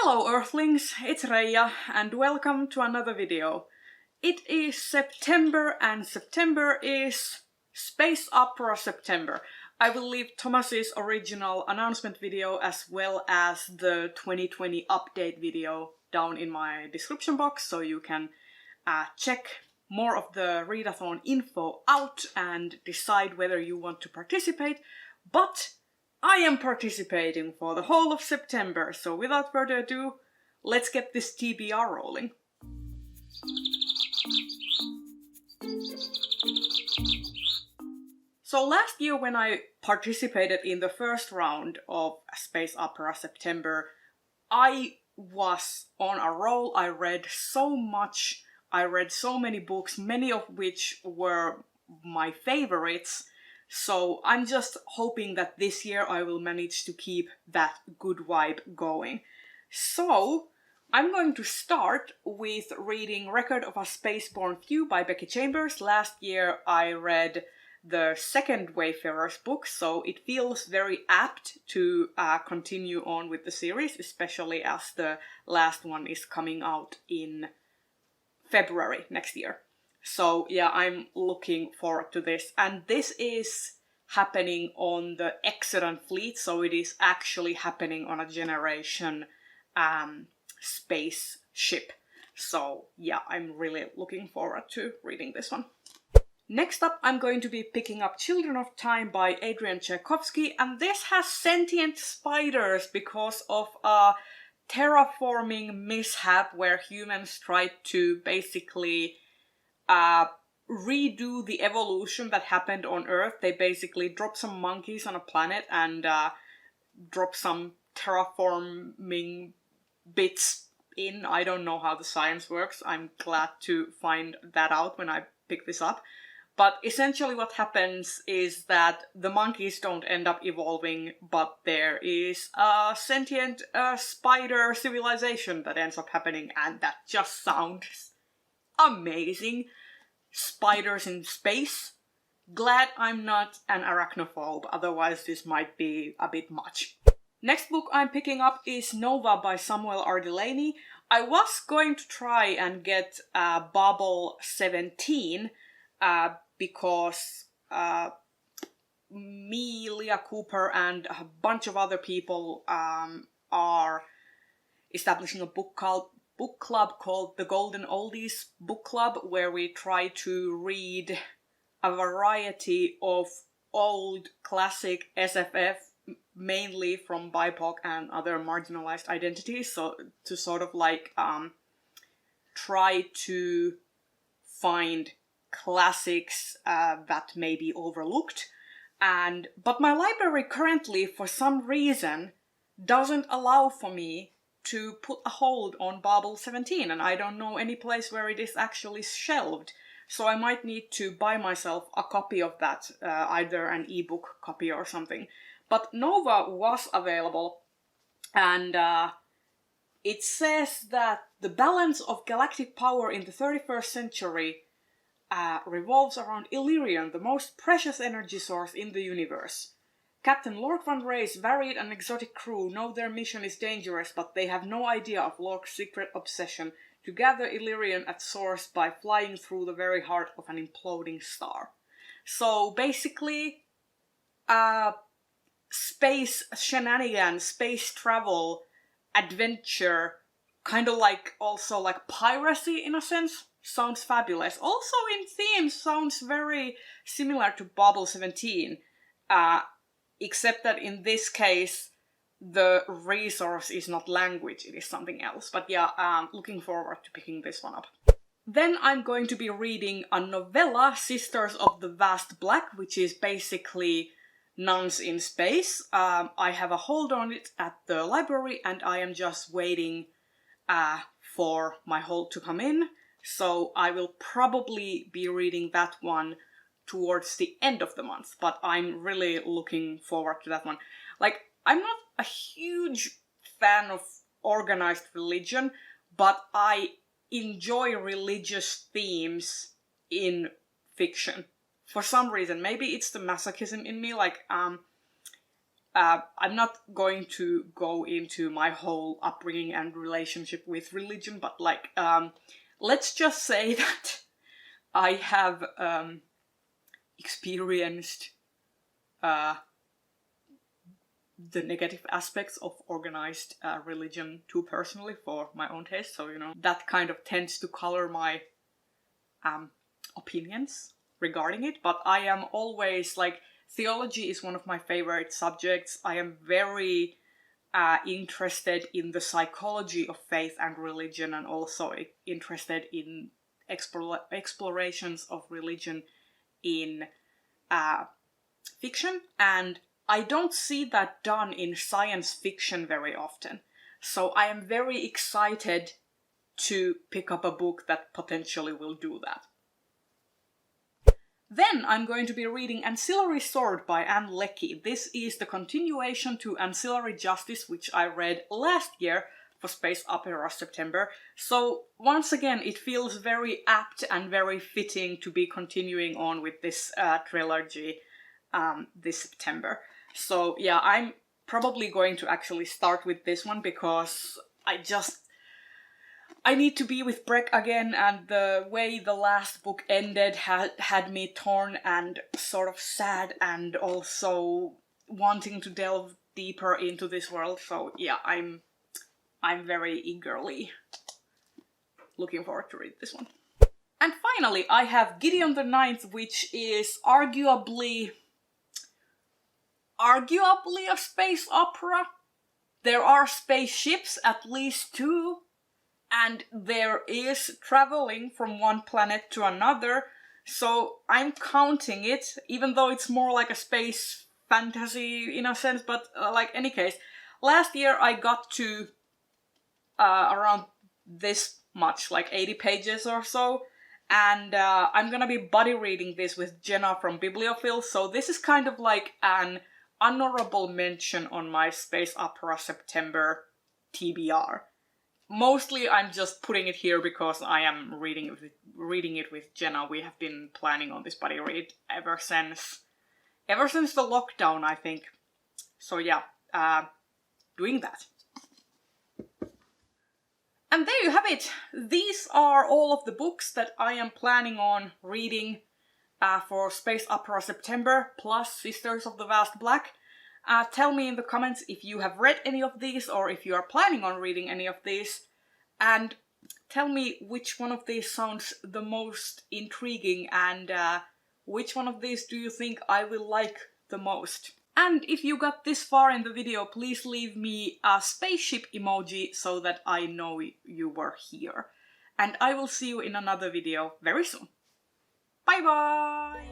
Hello Earthlings, it's Reija and welcome to another video. It is September and September is Space Opera September. I will leave Thomas's original announcement video as well as the 2020 update video down in my description box so you can check more of the readathon info out and decide whether you want to participate. But I am participating for the whole of September, so without further ado, let's get this TBR rolling. So last year when I participated in the first round of Space Opera September, I was on a roll. I read so much, I read so many books, many of which were my favorites. So I'm just hoping that this year I will manage to keep that good vibe going. So I'm going to start with reading Record of a Spaceborne Few by Becky Chambers. Last year I read the second Wayfarer's book, so it feels very apt to continue on with the series, especially as the last one is coming out in February next year. So yeah, I'm looking forward to this. And this is happening on the Exodon fleet, so it is actually happening on a generation spaceship. So yeah, I'm really looking forward to reading this one. Next up, I'm going to be picking up Children of Time by Adrian Tchaikovsky, and this has sentient spiders because of a terraforming mishap where humans tried to basically redo the evolution that happened on Earth. They basically dropped some monkeys on a planet and dropped some terraforming bits in. I don't know how the science works. I'm glad to find that out when I pick this up. But essentially what happens is that the monkeys don't end up evolving, but there is a sentient spider civilization that ends up happening, and that just sounds amazing. Spiders in space. Glad I'm not an arachnophobe, otherwise this might be a bit much. Next book I'm picking up is Nova by Samuel R. Delaney. I was going to try and get Babel 17 because me, Leah Cooper, and a bunch of other people are establishing a book club called the Golden Oldies Book Club, where we try to read a variety of old classic SFF, mainly from BIPOC and other marginalized identities, so to sort of like try to find classics that may be overlooked. But my library currently, for some reason, doesn't allow for me to put a hold on Babel 17, and I don't know any place where it is actually shelved. So I might need to buy myself a copy of that, either an ebook copy or something. But Nova was available, and it says that the balance of galactic power in the 31st century revolves around Illyrian, the most precious energy source in the universe. Captain Lork Van Ray's varied and exotic crew know their mission is dangerous, but they have no idea of Lork's secret obsession to gather Illyrian at source by flying through the very heart of an imploding star. So basically, space shenanigans, space travel, adventure, kind of like also like piracy in a sense. Sounds fabulous. Also in theme sounds very similar to Babel 17. Except that in this case, the resource is not language, it is something else. But yeah, looking forward to picking this one up. Then I'm going to be reading a novella, Sisters of the Vast Black, which is basically nuns in space. I have a hold on it at the library and I am just waiting for my hold to come in. So I will probably be reading that one towards the end of the month, but I'm really looking forward to that one. Like, I'm not a huge fan of organized religion, but I enjoy religious themes in fiction. For some reason, maybe it's the masochism in me, like, I'm not going to go into my whole upbringing and relationship with religion, but like, let's just say that I have experienced the negative aspects of organized religion too personally for my own taste, so you know, that kind of tends to color my opinions regarding it. But I am always like, theology is one of my favorite subjects. I am very interested in the psychology of faith and religion, and also interested in explorations of religion in fiction, and I don't see that done in science fiction very often. So I am very excited to pick up a book that potentially will do that. Then I'm going to be reading Ancillary Sword by Ann Leckie. This is the continuation to Ancillary Justice, which I read last year for Space Opera September. So once again, it feels very apt and very fitting to be continuing on with this trilogy this September. So yeah, I'm probably going to actually start with this one because I need to be with Breck again, and the way the last book ended had me torn and sort of sad, and also wanting to delve deeper into this world. So yeah, I'm very eagerly looking forward to read this one. And finally, I have Gideon the Ninth, which is arguably a space opera. There are spaceships, at least 2. And there is traveling from one planet to another, so I'm counting it, even though it's more like a space fantasy in a sense, but like any case, last year I got to around this much, like 80 pages or so, and I'm gonna be buddy reading this with Jenna from Bibliophile, so this is kind of like an honorable mention on my Space Opera September TBR. Mostly I'm just putting it here because I am reading it with Jenna. We have been planning on this buddy read ever since the lockdown, I think. So yeah, doing that. And there you have it. These are all of the books that I am planning on reading for Space Opera September, plus Sisters of the Vast Black. Tell me in the comments if you have read any of these, or if you are planning on reading any of these, and tell me which one of these sounds the most intriguing, and which one of these do you think I will like the most. And if you got this far in the video, please leave me a spaceship emoji so that I know you were here. And I will see you in another video very soon. Bye bye!